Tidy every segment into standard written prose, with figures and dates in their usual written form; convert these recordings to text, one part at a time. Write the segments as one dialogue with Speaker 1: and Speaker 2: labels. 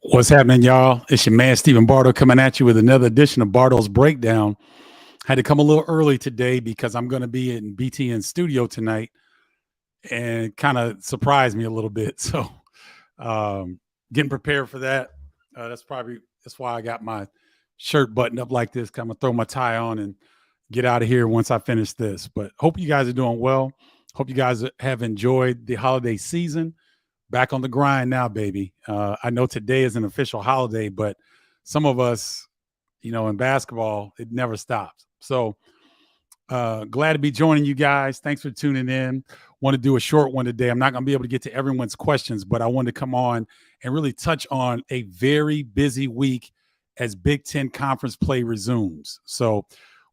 Speaker 1: What's happening, y'all? It's your man, Stephen Bardo, coming at you with another edition of Bardo's Breakdown. Had to come a little early today because I'm going to be in BTN studio tonight and kind of surprised me a little bit. So getting prepared for that. That's why I got my shirt buttoned up like this. I'm going to throw my tie on and get out of here once I finish this. But hope you guys are doing well. Hope you guys have enjoyed the holiday season. Back on the grind now, baby. I know today is an official holiday, but some of us, in basketball, it never stops. So glad to be joining you guys. Thanks for tuning in. Want to do a short one today. I'm not going to be able to get to everyone's questions, but I wanted to come on and really touch on a very busy week as Big Ten conference play resumes. So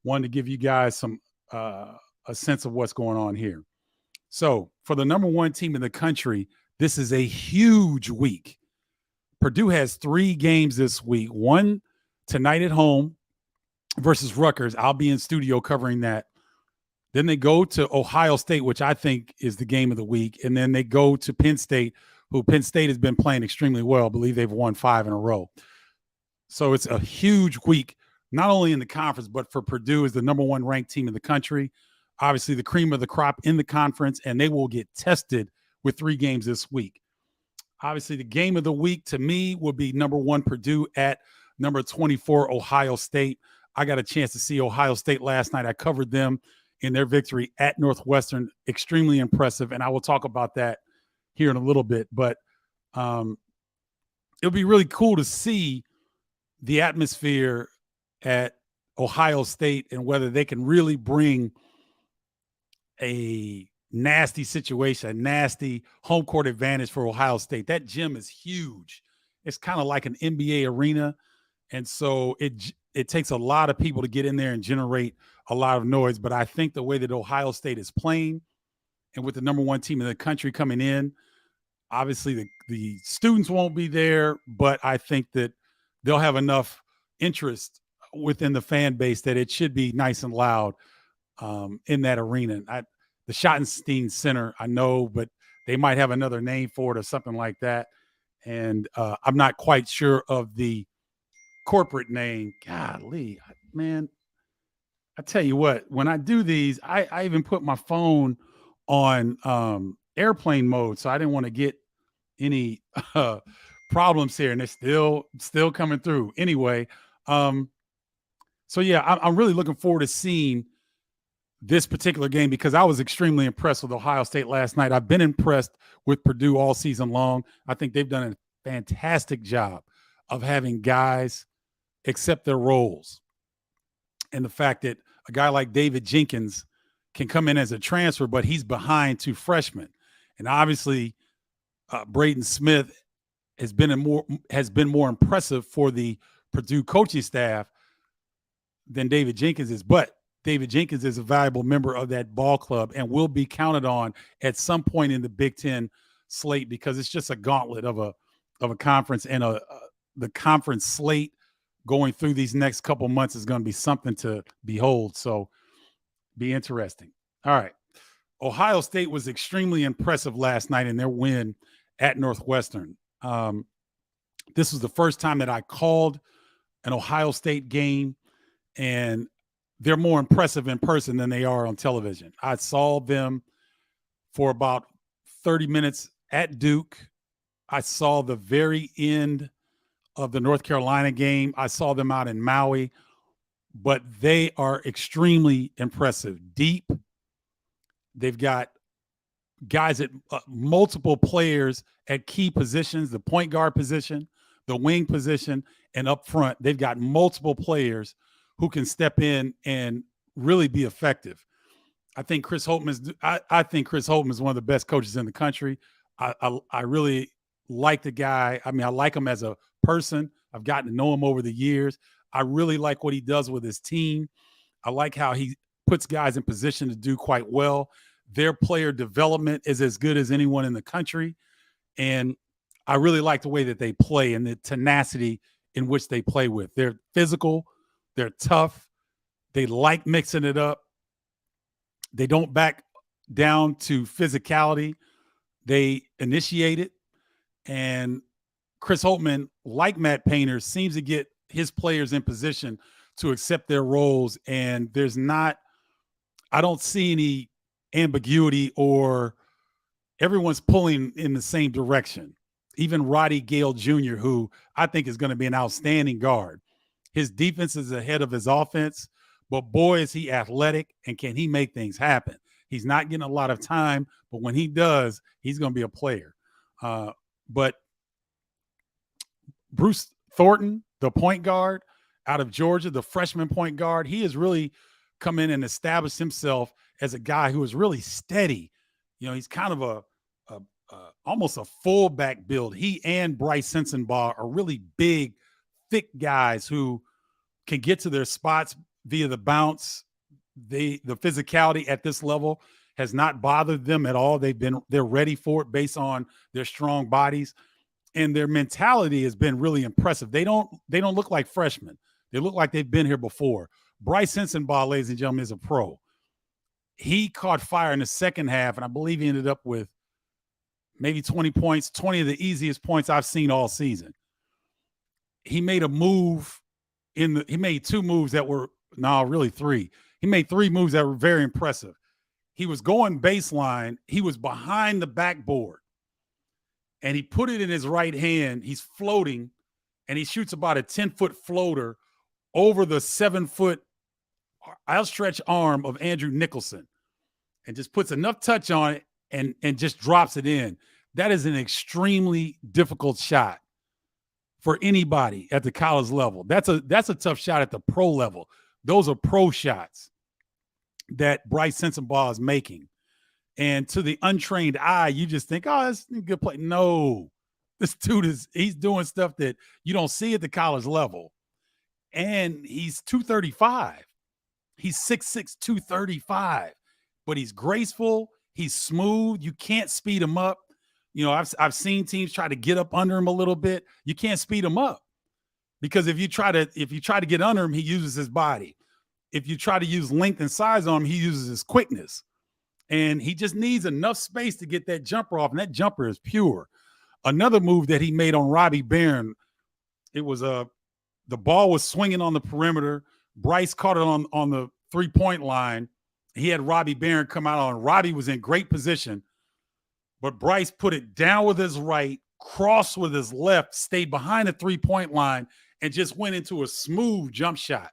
Speaker 1: wanted to give you guys some a sense of what's going on here. So for the number one team in the country, this is a huge week. Purdue has 3 games this week. One tonight at home versus Rutgers. I'll be in studio covering that. Then they go to Ohio State, which I think is the game of the week. And then they go to Penn State, who Penn State has been playing extremely well. I believe they've won 5 in a row. So it's a huge week, not only in the conference, but for Purdue as the number one ranked team in the country. Obviously, the cream of the crop in the conference, and they will get tested with 3 games this week. Obviously, the game of the week to me will be number 1 Purdue at number 24 Ohio State. I got a chance to see Ohio State last night. I covered them in their victory at Northwestern. Extremely impressive, and I will talk about that here in a little bit. But it'll be really cool to see the atmosphere at Ohio State and whether they can really bring a nasty situation, a nasty home court advantage for Ohio State. That gym is huge. It's kind of like an NBA arena. And so it takes a lot of people to get in there and generate a lot of noise. But I think the way that Ohio State is playing and with the number one team in the country coming in, obviously the students won't be there, but I think that they'll have enough interest within the fan base that it should be nice and loud in that arena. The Schottenstein Center, I know, but they might have another name for it or something like that. And I'm not quite sure of the corporate name. Golly, man, I tell you what, when I do these, I even put my phone on airplane mode, so I didn't want to get any problems here, and they're still coming through. Anyway, so yeah, I'm really looking forward to seeing this particular game because I was extremely impressed with Ohio State last night. I've been impressed with Purdue all season long. I think they've done a fantastic job of having guys accept their roles. And the fact that a guy like David Jenkins can come in as a transfer, but he's behind 2 freshmen. And obviously, Braden Smith has been more impressive for the Purdue coaching staff than David Jenkins is. But David Jenkins is a valuable member of that ball club and will be counted on at some point in the Big Ten slate because it's just a gauntlet of a conference, and the conference slate going through these next couple months is going to be something to behold. So be interesting. All right. Ohio State was extremely impressive last night in their win at Northwestern. This was the first time that I called an Ohio State game, and they're more impressive in person than they are on television. I saw them for about 30 minutes at Duke. I saw the very end of the North Carolina game. I saw them out in Maui, but they are extremely impressive. Deep. They've got guys at multiple players at key positions, the point guard position, the wing position, and up front. They've got multiple players who can step in and really be effective. I think Chris Holtman is one of the best coaches in the country. I really like the guy. I mean, I like him as a person. I've gotten to know him over the years. I really like what he does with his team. I like how he puts guys in position to do quite well. Their player development is as good as anyone in the country. And I really like the way that they play and the tenacity in which they play with. They're physical. They're tough. They like mixing it up. They don't back down to physicality. They initiate it. And Chris Holtmann, like Matt Painter, seems to get his players in position to accept their roles. And I don't see any ambiguity, or everyone's pulling in the same direction. Even Roddy Gale Jr., who I think is going to be an outstanding guard. His defense is ahead of his offense, but boy, is he athletic and can he make things happen. He's not getting a lot of time, but when he does, he's going to be a player. But Bruce Thornton, the point guard out of Georgia, the freshman point guard, he has really come in and established himself as a guy who is really steady. You know, he's kind of almost a fullback build. He and Bryce Sensenbaugh are really big, thick guys who can get to their spots via the bounce. The physicality at this level has not bothered them at all. They're ready for it based on their strong bodies, and their mentality has been really impressive. They don't look like freshmen. They look like they've been here before. Bryce Sensenbaugh, ladies and gentlemen, is a pro. He caught fire in the second half, and I believe he ended up with maybe 20 points, 20 of the easiest points I've seen all season. He made a move he made two moves that were, really three. He made three moves that were very impressive. He was going baseline. He was behind the backboard, and he put it in his right hand. He's floating, and he shoots about a 10-foot floater over the 7-foot outstretched arm of Andrew Nicholson, and just puts enough touch on it and just drops it in. That is an extremely difficult shot for anybody at the college level. That's a tough shot at the pro level. Those are pro shots that Bryce Sensenbaugh is making. And to the untrained eye, you just think, oh, that's a good play. No, this dude he's doing stuff that you don't see at the college level. And he's 235. He's 6'6", 235. But he's graceful. He's smooth. You can't speed him up. You know, I've seen teams try to get up under him a little bit. You can't speed him up, because if you try to get under him, he uses his body. If you try to use length and size on him, he uses his quickness. And he just needs enough space to get that jumper off, and that jumper is pure. Another move that he made on Robbie Barron, it was the ball was swinging on the perimeter. Bryce caught it on the three-point line. He had Robbie Barron come out on. Robbie was in great position, but Bryce put it down with his right, crossed with his left, stayed behind the three-point line, and just went into a smooth jump shot.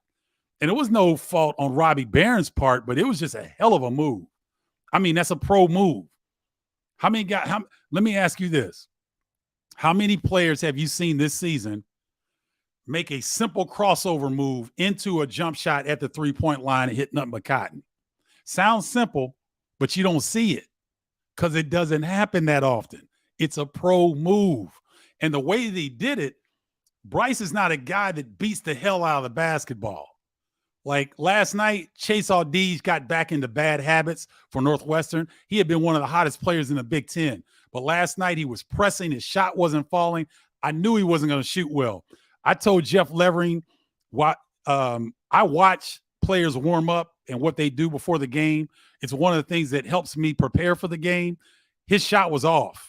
Speaker 1: And it was no fault on Robbie Barron's part, but it was just a hell of a move. I mean, that's a pro move. Let me ask you this. How many players have you seen this season make a simple crossover move into a jump shot at the three-point line and hit nothing but cotton? Sounds simple, but you don't see it because it doesn't happen that often. It's a pro move. And the way that he did it, Bryce is not a guy that beats the hell out of the basketball. Like last night, Chase Audige got back into bad habits for Northwestern. He had been one of the hottest players in the Big Ten. But last night he was pressing. His shot wasn't falling. I knew he wasn't going to shoot well. I told Jeff Levering, I watch players warm up and what they do before the game. It's one of the things that helps me prepare for the game. His shot was off.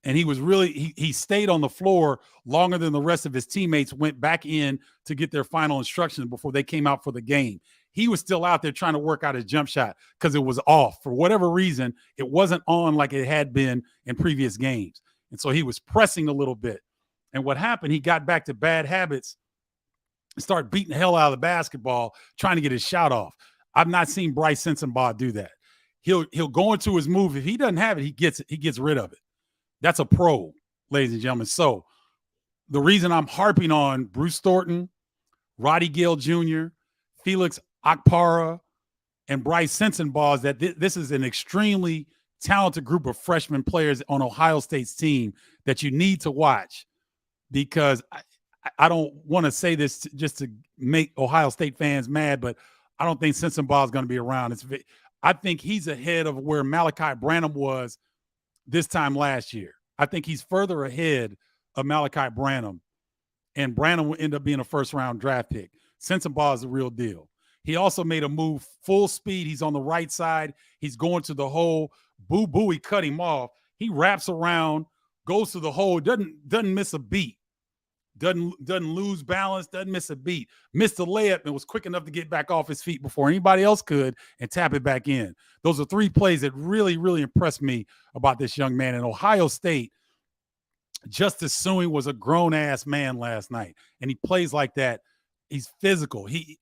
Speaker 1: And he was really, he stayed on the floor longer than the rest of his teammates went back in to get their final instructions before they came out for the game. He was still out there trying to work out his jump shot because it was off. For whatever reason, it wasn't on like it had been in previous games. And so he was pressing a little bit. And what happened, he got back to bad habits and started beating the hell out of the basketball, trying to get his shot off. I've not seen Bryce Sensenbaugh do that. He'll go into his move. If he doesn't have it, he gets rid of it. That's a pro, ladies and gentlemen. So the reason I'm harping on Bruce Thornton, Roddy Gale Jr., Felix Okpara, and Bryce Sensenbaugh is that this is an extremely talented group of freshman players on Ohio State's team that you need to watch, because I don't want to say this just to make Ohio State fans mad, but I don't think Sensenbaugh is going to be around. I think he's ahead of where Malachi Branham was this time last year. I think he's further ahead of Malachi Branham, and Branham will end up being a first-round draft pick. Sensenbaugh is the real deal. He also made a move full speed. He's on the right side. He's going to the hole. Boo, he cut him off. He wraps around, goes to the hole, doesn't miss a beat, doesn't lose balance, doesn't miss a beat, missed a layup and was quick enough to get back off his feet before anybody else could and tap it back in. Those are 3 plays that really, really impressed me about this young man. In Ohio State, Justice Suing was a grown-ass man last night, and he plays like that. He's physical. He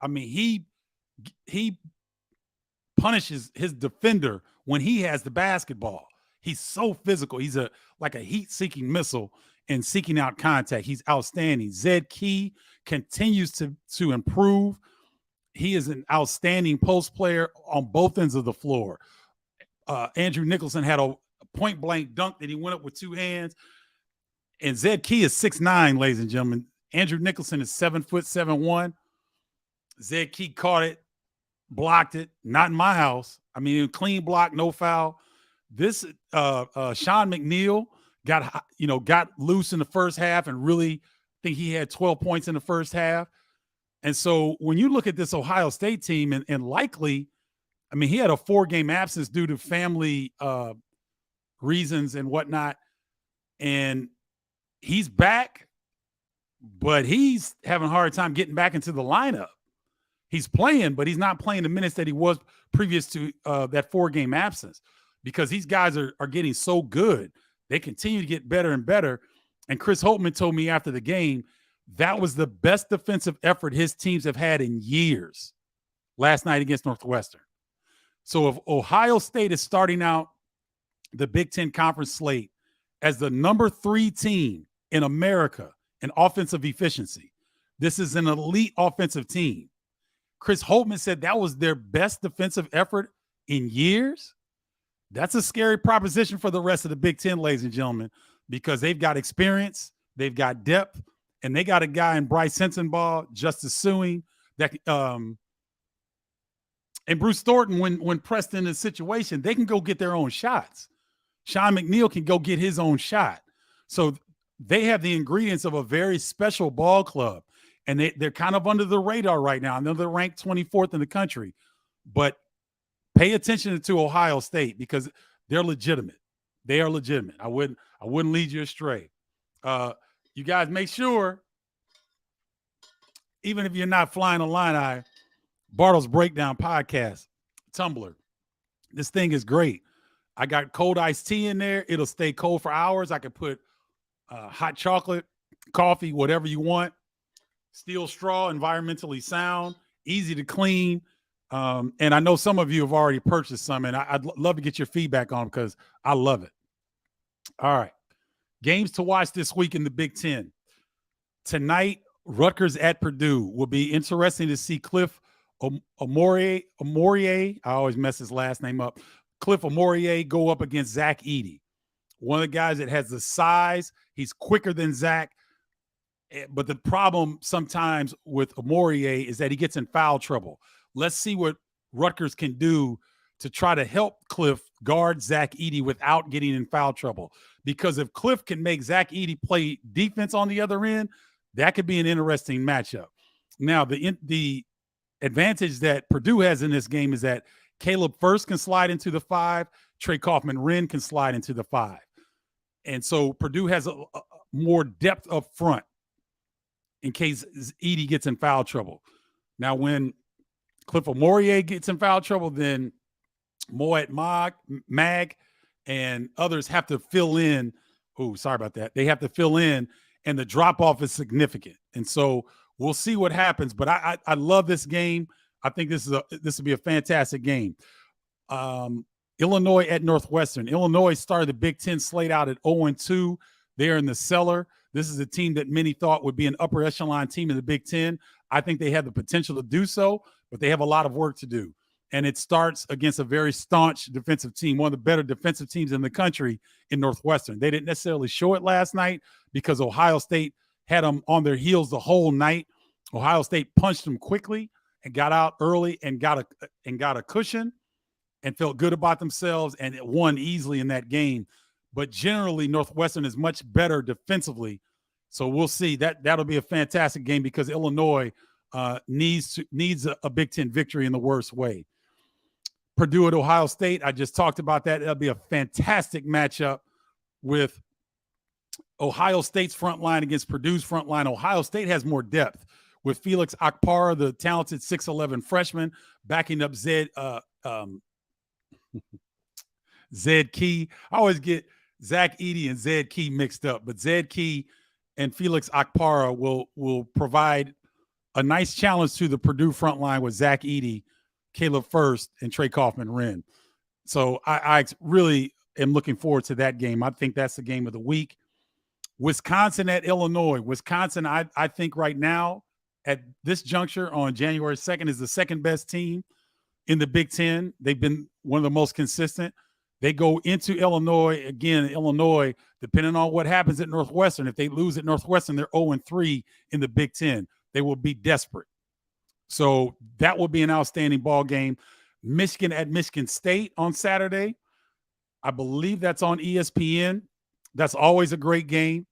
Speaker 1: punishes his defender when he has the basketball. He's so physical. He's like a heat-seeking missile and seeking out contact. He's outstanding. Zed Key continues to improve. He is an outstanding post player on both ends of the floor. Andrew Nicholson had a point-blank dunk that he went up with 2 hands. And Zed Key is 6'9", ladies and gentlemen. Andrew Nicholson is 7'7". Zed Key caught it, blocked it. Not in my house. I mean, clean block, no foul. This Sean McNeil got loose in the first half and really think he had 12 points in the first half. And so when you look at this Ohio State team and likely, I mean, he had a 4-game absence due to family reasons and whatnot. And he's back, but he's having a hard time getting back into the lineup. He's playing, but he's not playing the minutes that he was previous to that 4-game absence, because these guys are getting so good. They continue to get better and better. And Chris Holtman told me after the game that was the best defensive effort his teams have had in years last night against Northwestern. So if Ohio State is starting out the Big Ten Conference slate as the number 3 team in America in offensive efficiency, this is an elite offensive team. Chris Holtman said that was their best defensive effort in years. That's a scary proposition for the rest of the Big Ten, ladies and gentlemen, because they've got experience, they've got depth, and they got a guy in Bryce Sensenbaugh, Justice Suing, that and Bruce Thornton, when pressed in a situation, they can go get their own shots. Sean McNeil can go get his own shot. So they have the ingredients of a very special ball club, and they're kind of under the radar right now. I know they're ranked 24th in the country, but pay attention to Ohio State because they're legitimate. They are legitimate. I wouldn't lead you astray. You guys make sure, even if you're not flying Illini, Bardo's Breakdown Podcast, Tumblr. This thing is great. I got cold iced tea in there. It'll stay cold for hours. I could put hot chocolate, coffee, whatever you want. Steel straw, environmentally sound, easy to clean. And I know some of you have already purchased some, and I'd love to get your feedback on because I love it. All right. Games to watch this week in the Big Ten. Tonight, Rutgers at Purdue. Will be interesting to see Cliff Omorie. I always mess his last name up. Cliff Omorie go up against Zach Edey. One of the guys that has the size. He's quicker than Zach. But the problem sometimes with Omorie is that he gets in foul trouble. Let's see what Rutgers can do to try to help Cliff guard Zach Edey without getting in foul trouble. Because if Cliff can make Zach Edey play defense on the other end, that could be an interesting matchup. Now, the advantage that Purdue has in this game is that Caleb First can slide into the 5. Trey Kaufman-Wren can slide into the 5. And so Purdue has a more depth up front in case Edey gets in foul trouble. Now, when Cliff Omorie gets in foul trouble, then Moet Mag and others have to fill in. Oh, sorry about that. They have to fill in, and the drop-off is significant. And so we'll see what happens. But I love this game. I think this will be a fantastic game. Illinois at Northwestern. Illinois started the Big Ten slate out at 0-2. They're in the cellar. This is a team that many thought would be an upper echelon team in the Big Ten. I think they have the potential to do so, but they have a lot of work to do. And it starts against a very staunch defensive team, one of the better defensive teams in the country in Northwestern. They didn't necessarily show it last night because Ohio State had them on their heels the whole night. Ohio State punched them quickly and got out early and got a cushion and felt good about themselves and it won easily in that game. But generally, Northwestern is much better defensively. So we'll see. That'll be a fantastic game because Illinois needs a Big Ten victory in the worst way. Purdue at Ohio State, I just talked about that. That'll be a fantastic matchup with Ohio State's front line against Purdue's front line. Ohio State has more depth with Felix Akpara, the talented 6'11 freshman, backing up Zed Key. I always get Zach Edey and Zed Key mixed up, but Zed Key and Felix Akpara will provide a nice challenge to the Purdue front line with Zach Edey, Caleb First, and Trey Kaufman-Renn. So I really am looking forward to that game. I think that's the game of the week. Wisconsin at Illinois. Wisconsin, I think right now at this juncture on January 2nd is the second best team in the Big Ten. They've been one of the most consistent. They go into Illinois. Again, Illinois, depending on what happens at Northwestern, if they lose at Northwestern, they're 0-3 in the Big Ten. They will be desperate. So that will be an outstanding ball game. Michigan at Michigan State on Saturday. I believe that's on ESPN. That's always a great game.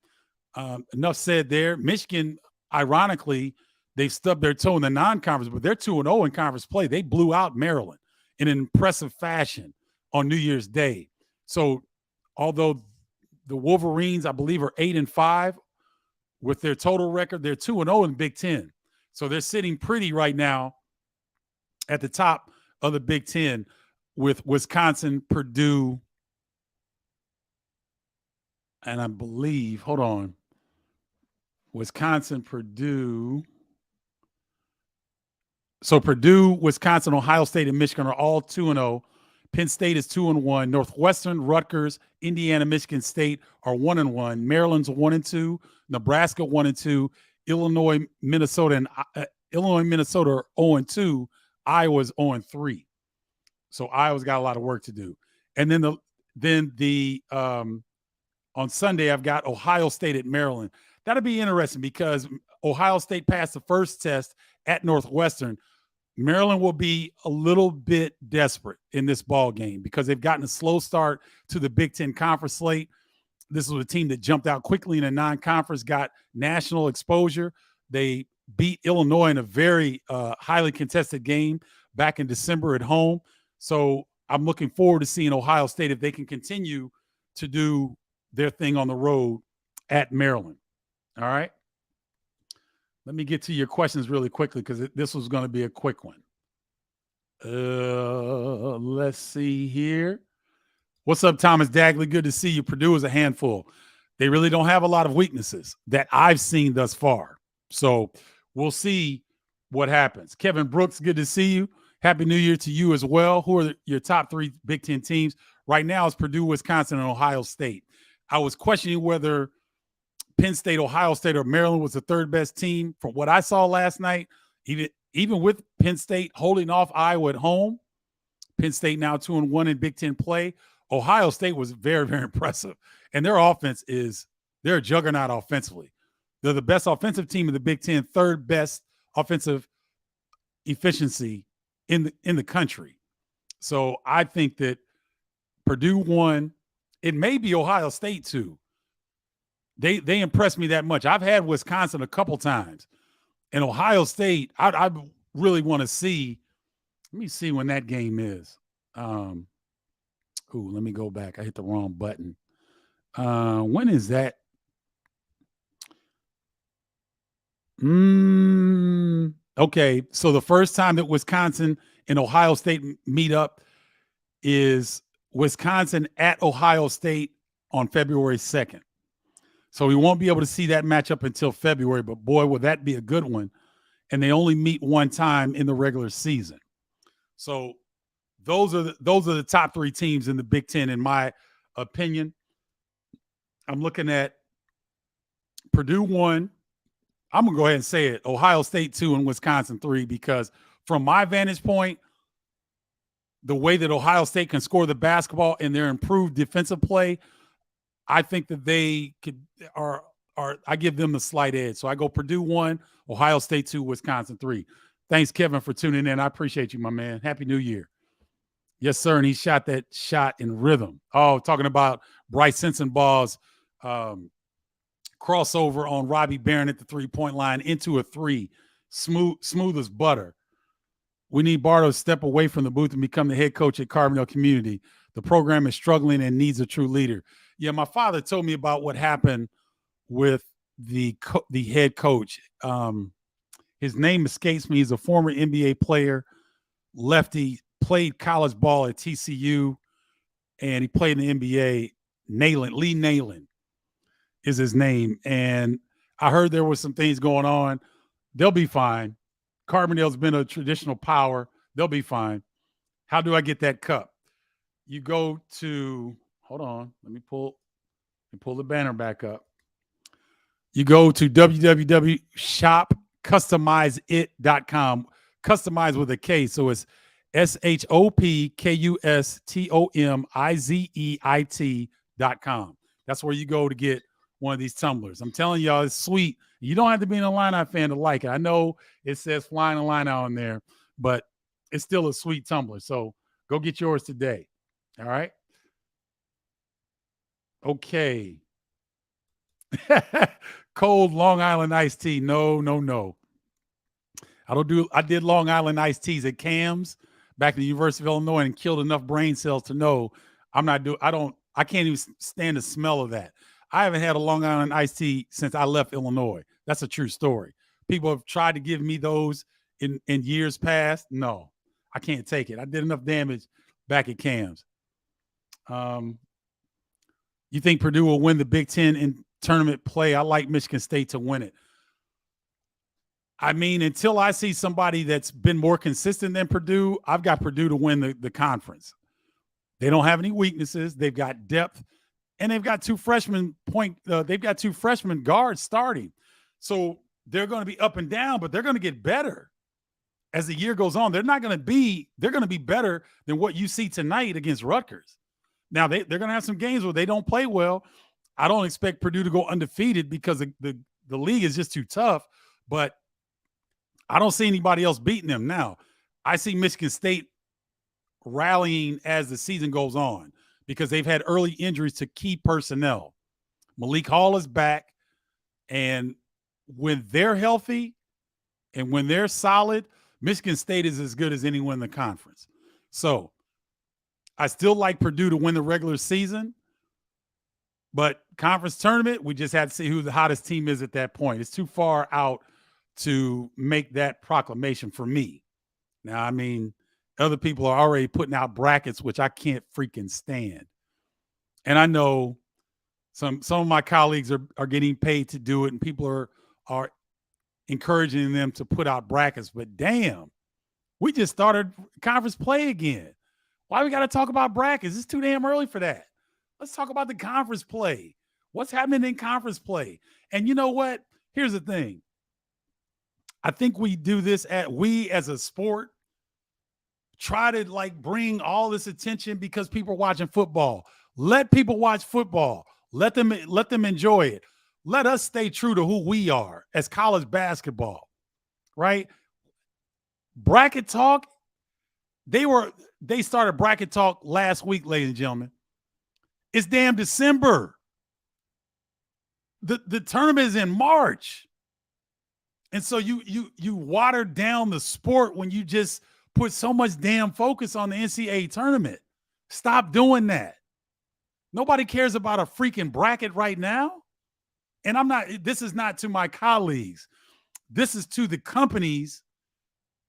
Speaker 1: Enough said there. Michigan, ironically, they've stubbed their toe in the non-conference, but they're 2-0 in conference play. They blew out Maryland in an impressive fashion on New Year's Day. So although the Wolverines, I believe, are 8-5 with their total record, they're 2-0 in Big Ten. So they're sitting pretty right now at the top of the Big Ten with Wisconsin, Purdue, and I believe, hold on, Wisconsin, Purdue. So Purdue, Wisconsin, Ohio State, and Michigan are all 2-0. Penn State is 2-1. Northwestern, Rutgers, Indiana, Michigan State are 1-1. Maryland's 1-2. Nebraska 1-2. Illinois, Minnesota are 0-2. Iowa's 0-3. So Iowa's got a lot of work to do. And then on Sunday I've got Ohio State at Maryland. That'll be interesting because Ohio State passed the first test at Northwestern. Maryland will be a little bit desperate in this ball game because they've gotten a slow start to the Big Ten conference slate. This was a team that jumped out quickly in a non-conference, got national exposure. They beat Illinois in a very highly contested game back in December at home. So I'm looking forward to seeing Ohio State if they can continue to do their thing on the road at Maryland. All right. Let me get to your questions really quickly because this was going to be a quick one. Let's see here. What's up, Thomas Dagley? Good to see you. Purdue is a handful. They really don't have a lot of weaknesses that I've seen thus far. So we'll see what happens. Kevin Brooks, good to see you. Happy New Year to you as well. Who are your top three Big Ten teams? Right now it's Purdue, Wisconsin, and Ohio State. I was questioning whether Penn State, Ohio State, or Maryland was the third best team. From what I saw last night, even with Penn State holding off Iowa at home, Penn State now 2-1 in Big Ten play. Ohio State was very, very impressive. And their offense they're a juggernaut offensively. They're the best offensive team in the Big Ten, third best offensive efficiency in the country. So I think that Purdue won. It may be Ohio State too. They impressed me that much. I've had Wisconsin a couple times. And Ohio State, I really want to see. Let me see when that game is. Let me go back. I hit the wrong button. When is that? Okay, so the first time that Wisconsin and Ohio State meet up is Wisconsin at Ohio State on February 2nd. So we won't be able to see that matchup until February, but boy, will that be a good one. And they only meet one time in the regular season. So those are the top three teams in the Big Ten, in my opinion. I'm looking at Purdue 1. I'm going to go ahead and say it. Ohio State 2 and Wisconsin 3, because from my vantage point, the way that Ohio State can score the basketball and their improved defensive play, I think that they I give them the slight edge. So I go Purdue 1, Ohio State 2, Wisconsin 3. Thanks, Kevin, for tuning in. I appreciate you, my man. Happy New Year. Yes, sir. And he shot that shot in rhythm. Oh, talking about Bryce Sensabaugh crossover on Robbie Barron at the three-point line into a three. Smooth as butter. We need Bardo to step away from the booth and become the head coach at Carbondale Community. The program is struggling and needs a true leader. Yeah, my father told me about what happened with the head coach. His name escapes me. He's a former NBA player, lefty, played college ball at TCU, and he played in the NBA. Lee Nalen is his name. And I heard there was some things going on. They'll be fine. Carbondale's been a traditional power. They'll be fine. How do I get that cup? You go to, hold on, let me pull the banner back up. You go to www.shopcustomizeit.com. Customize with a K. So it's shopcustomizeit.com. That's where you go to get one of these tumblers. I'm telling y'all, it's sweet. You don't have to be an Illini fan to like it. I know it says Flying Illini on there, but it's still a sweet tumbler. So go get yours today. All right. Okay. Cold Long Island iced tea. No. I did Long Island iced teas at Cam's back in the University of Illinois and killed enough brain cells to know I can't even stand the smell of that. I haven't had a Long Island iced tea since I left Illinois. That's a true story. People have tried to give me those in years past. No, I can't take it. I did enough damage back at Cam's. You think Purdue will win the Big Ten in tournament play? I like Michigan State to win it. I mean, until I see somebody that's been more consistent than Purdue, I've got Purdue to win the conference. They don't have any weaknesses. They've got depth, and they've got two freshman guards starting. So they're going to be up and down, but they're going to get better as the year goes on. They're going to be better than what you see tonight against Rutgers. Now, they're going to have some games where they don't play well. I don't expect Purdue to go undefeated because the league is just too tough, but I don't see anybody else beating them. Now, I see Michigan State rallying as the season goes on because they've had early injuries to key personnel. Malik Hall is back, and when they're healthy and when they're solid, Michigan State is as good as anyone in the conference. So I still like Purdue to win the regular season, but conference tournament, we just have to see who the hottest team is at that point. It's too far out to make that proclamation for me. Now, I mean, other people are already putting out brackets, which I can't freaking stand. And I know some of my colleagues are getting paid to do it, and people are encouraging them to put out brackets. But damn, we just started conference play again. Why we got to talk about brackets? It's too damn early for that. Let's talk about the conference play. What's happening in conference play? And you know what? Here's the thing. I think we do this we as a sport try to like bring all this attention because people are watching football. Let people watch football. Let them enjoy it. Let us stay true to who we are as college basketball, right? Bracket talk. They started bracket talk last week, ladies and gentlemen. It's damn December. The tournament is in March. And so you water down the sport when you just put so much damn focus on the NCAA tournament. Stop doing that. Nobody cares about a freaking bracket right now. And this is not to my colleagues. This is to the companies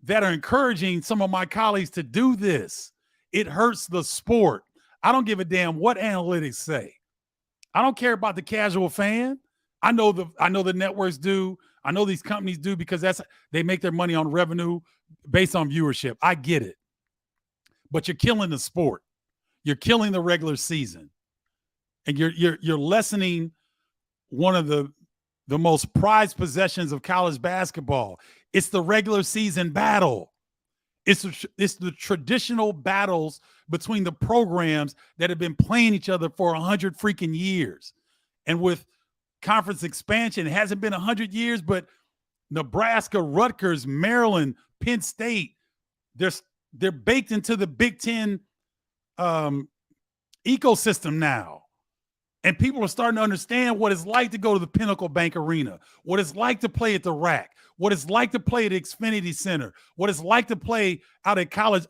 Speaker 1: that are encouraging some of my colleagues to do this. It hurts the sport. I don't give a damn what analytics say. I don't care about the casual fan. I know the networks do. I know these companies do because they make their money on revenue based on viewership. I get it. But you're killing the sport. You're killing the regular season. And you're lessening one of the most prized possessions of college basketball. It's the regular season battle. It's the traditional battles between the programs that have been playing each other for 100 freaking years. And with conference expansion, it hasn't been 100 years, but Nebraska, Rutgers, Maryland, Penn State, they're baked into the Big Ten ecosystem now. And people are starting to understand what it's like to go to the Pinnacle Bank Arena, what it's like to play at the Rack, what it's like to play at Xfinity Center, what it's like to play out at college,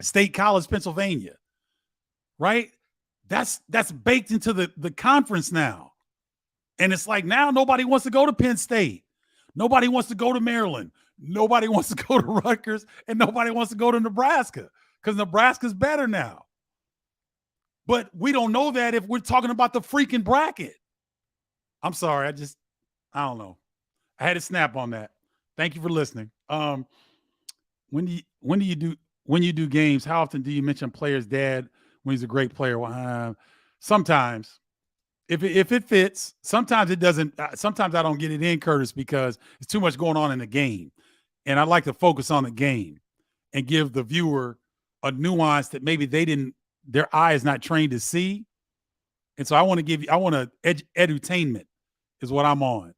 Speaker 1: State College, Pennsylvania, right? That's baked into the conference now. And it's like now nobody wants to go to Penn State. Nobody wants to go to Maryland. Nobody wants to go to Rutgers, and nobody wants to go to Nebraska because Nebraska's better now. But we don't know that if we're talking about the freaking bracket. I'm sorry. I don't know. I had to snap on that. Thank you for listening. When you do games, how often do you mention player's dad when he's a great player? Sometimes. If it fits, sometimes it doesn't. Sometimes I don't get it in, Curtis, because it's too much going on in the game. And I like to focus on the game and give the viewer a nuance that maybe their eye is not trained to see. And so I want to edutainment is what I'm on.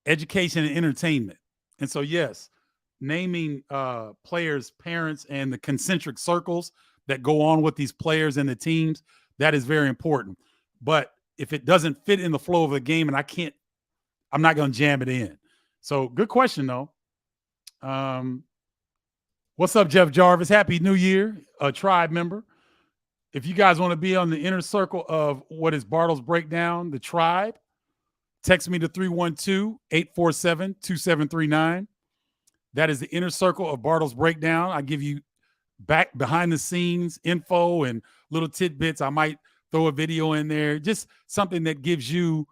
Speaker 1: Education and entertainment. And so, yes, naming players' parents and the concentric circles that go on with these players and the teams, that is very important. But if it doesn't fit in the flow of the game and I'm not going to jam it in. So good question though. What's up, Jeff Jarvis? Happy New Year, a tribe member. If you guys want to be on the inner circle of what is Bardo's Breakdown, the tribe, text me to 312-847-2739. That is the inner circle of Bardo's Breakdown. I give you back behind the scenes info and little tidbits. I might throw a video in there, just something that gives you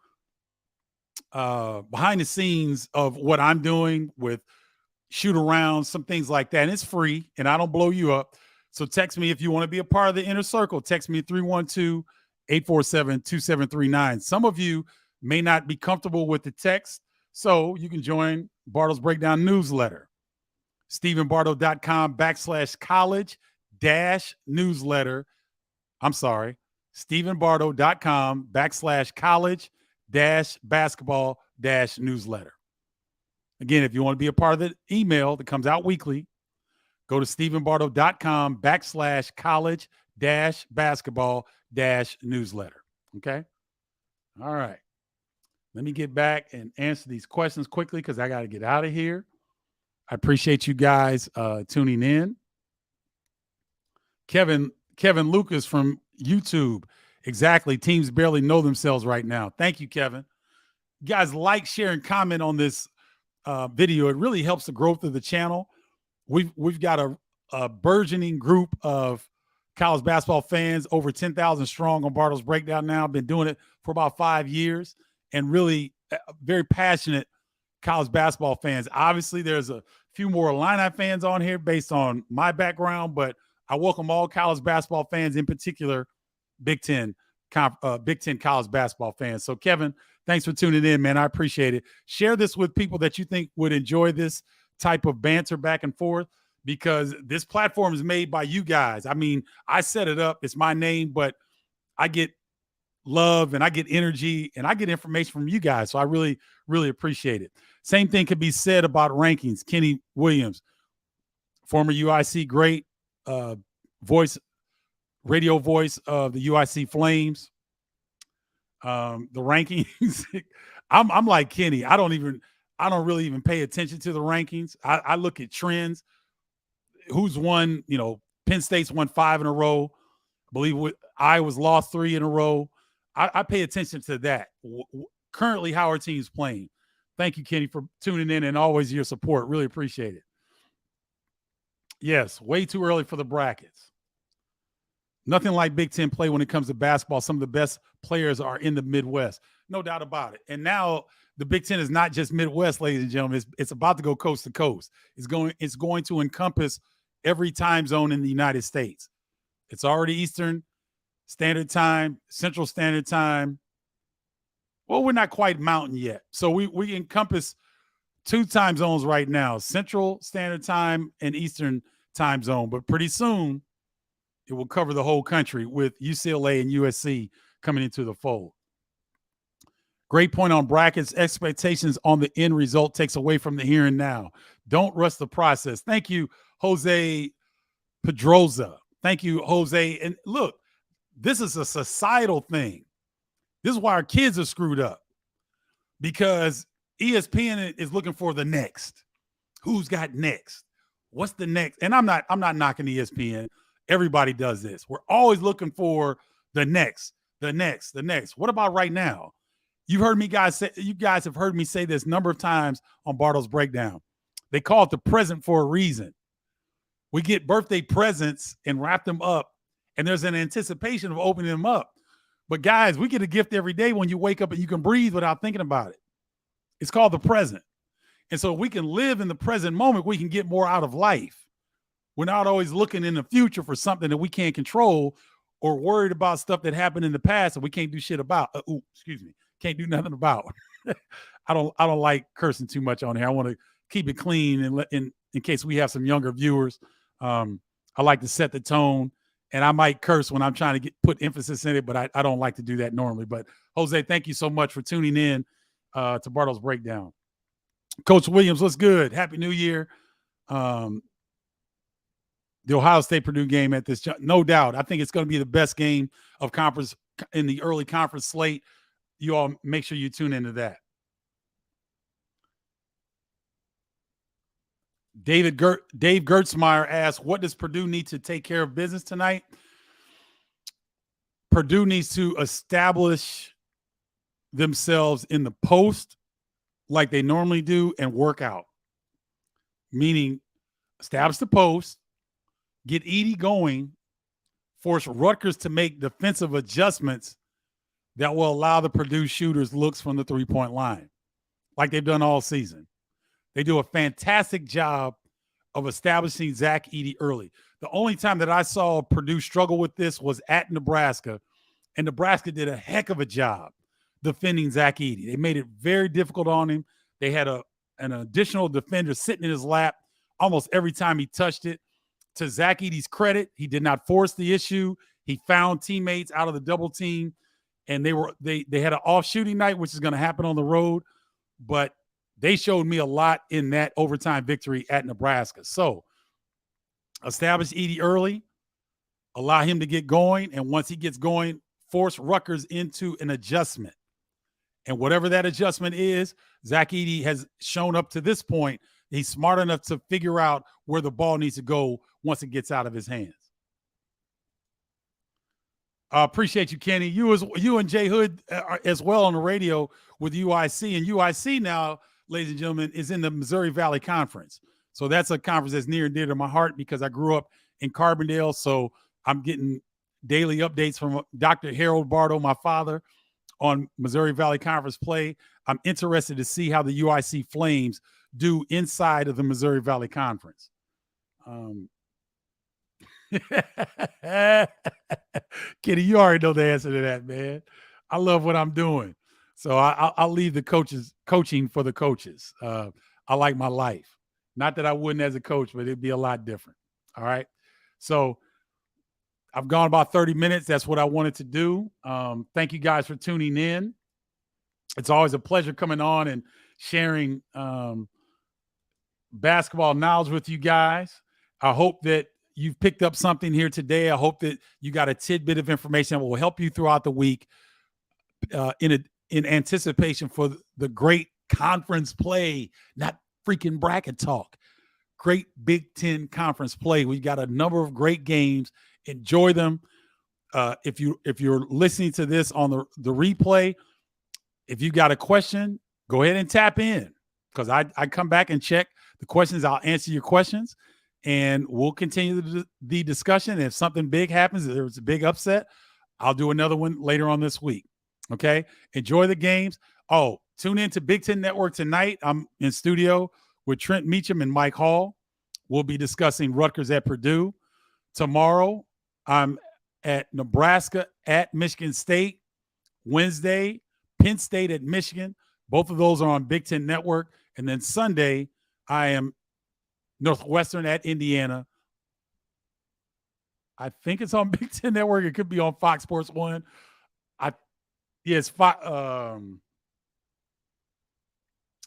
Speaker 1: behind the scenes of what I'm doing with shoot around, some things like that. And it's free and I don't blow you up. So text me if you want to be a part of the inner circle. Text me 312-847-2739. Some of you may not be comfortable with the text, so you can join Bardo's Breakdown newsletter. StephenBardo.com/college-newsletter. I'm sorry. StephenBardo.com/college-basketball-newsletter. Again, if you want to be a part of the email that comes out weekly, go to StephenBardo.com/college-basketball-newsletter. Okay. All right. Let me get back and answer these questions quickly because I got to get out of here. I appreciate you guys tuning in. Kevin Lucas from YouTube. Exactly. Teams barely know themselves right now. Thank you, Kevin. You guys like, share, and comment on this video. It really helps the growth of the channel. We've got a burgeoning group of college basketball fans, over 10,000 strong on Bardo's Breakdown now. I've been doing it for about 5 years and really very passionate college basketball fans. Obviously, there's a few more Illini fans on here based on my background, but I welcome all college basketball fans, in particular Big Ten college basketball fans. So, Kevin, thanks for tuning in, man. I appreciate it. Share this with people that you think would enjoy this type of banter back and forth, because this platform is made by you guys. I mean, I set it up. It's my name, but I get love and I get energy and I get information from you guys. So I really, really appreciate it. Same thing could be said about rankings. Kenny Williams, former UIC great, radio voice of the UIC Flames. The rankings, I'm like Kenny. I don't really even pay attention to the rankings. I look at trends. Who's won, Penn State's won 5 in a row. I believe Iowa's lost 3 in a row. I pay attention to that. Currently, how our team's playing. Thank you, Kenny, for tuning in and always your support. Really appreciate it. Yes, way too early for the brackets. Nothing like Big Ten play when it comes to basketball. Some of the best players are in the Midwest. No doubt about it. And now the Big Ten is not just Midwest, ladies and gentlemen. It's about to go coast to coast. It's going to encompass every time zone in the United States. It's already Eastern Standard Time, Central Standard Time. Well, we're not quite Mountain yet. So we encompass 2 time zones right now, Central Standard Time and Eastern Time Zone. But pretty soon, it will cover the whole country with UCLA and USC coming into the fold. Great point on brackets. Expectations on the end result takes away from the here and now. Don't rush the process. Thank you, Jose Pedroza. Thank you, Jose. And look, this is a societal thing. This is why our kids are screwed up, because ESPN is looking for the next. Who's got next? What's the next? And I'm not knocking ESPN. Everybody does this. We're always looking for the next. What about right now? You guys have heard me say this a number of times on Bardo's Breakdown. They call it the present for a reason. We get birthday presents and wrap them up, and there's an anticipation of opening them up. But guys, we get a gift every day when you wake up and you can breathe without thinking about it. It's called the present. And so we can live in the present moment. We can get more out of life. We're not always looking in the future for something that we can't control or worried about stuff that happened in the past that we can't do shit about. Can't do nothing about. I don't like cursing too much on here. I want to keep it clean and in case we have some younger viewers. I like to set the tone, and I might curse when I'm trying to put emphasis in it, but I don't like to do that normally. But Jose, thank you so much for tuning in to Bardo's Breakdown. Coach Williams, what's good? Happy New Year. The Ohio State Purdue game at this, no doubt. I think it's going to be the best game of conference in the early conference slate. You all make sure you tune into that. Dave Gertzmeyer asks, what does Purdue need to take care of business tonight? Purdue needs to establish themselves in the post like they normally do and work out. Meaning, establish the post, get Edey going, force Rutgers to make defensive adjustments that will allow the Purdue shooters looks from the three-point line, like they've done all season. They do a fantastic job of establishing Zach Edey early. The only time that I saw Purdue struggle with this was at Nebraska, and Nebraska did a heck of a job defending Zach Edey. They made it very difficult on him. They had an additional defender sitting in his lap almost every time he touched it. To Zach Edey's credit, he did not force the issue. He found teammates out of the double team, and they had an off shooting night, which is going to happen on the road, but they showed me a lot in that overtime victory at Nebraska. So establish Edey early, allow him to get going, and once he gets going, force Rutgers into an adjustment. And whatever that adjustment is, Zach Edey has shown up to this point, he's smart enough to figure out where the ball needs to go once it gets out of his hands. I appreciate you, Kenny. You and Jay Hood as well on the radio with UIC. And UIC now, ladies and gentlemen, is in the Missouri Valley Conference. So that's a conference that's near and dear to my heart because I grew up in Carbondale. So I'm getting daily updates from Dr. Harold Bardo, my father, on Missouri Valley Conference play. I'm interested to see how the UIC Flames do inside of the Missouri Valley Conference. Kitty, you already know the answer to that, man. I love what I'm doing. So I'll leave the coaching for the coaches. I like my life. Not that I wouldn't as a coach, but it'd be a lot different. All right. So I've gone about 30 minutes. That's what I wanted to do. Thank you guys for tuning in. It's always a pleasure coming on and sharing basketball knowledge with you guys. I hope that you've picked up something here today. I hope that you got a tidbit of information that will help you throughout the week in anticipation for the great conference play, not freaking bracket talk. Great Big Ten conference play. We got a number of great games. Enjoy them. If you're listening to this on the replay, if you got a question, go ahead and tap in because I come back and check the questions. I'll answer your questions. And we'll continue the discussion. If something big happens, if there's a big upset, I'll do another one later on this week. Okay? Enjoy the games. Oh, tune in to Big Ten Network tonight. I'm in studio with Trent Meacham and Mike Hall. We'll be discussing Rutgers at Purdue. Tomorrow, I'm at Nebraska at Michigan State. Wednesday, Penn State at Michigan. Both of those are on Big Ten Network. And then Sunday, I am Northwestern at Indiana. I think it's on Big Ten Network. It could be on Fox Sports 1. Yes,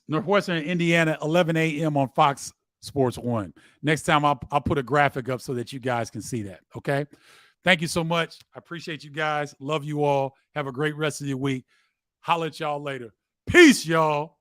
Speaker 1: Northwestern and Indiana, 11 a.m. on Fox Sports 1. Next time I'll put a graphic up so that you guys can see that, okay? Thank you so much. I appreciate you guys. Love you all. Have a great rest of your week. Holla at y'all later. Peace, y'all.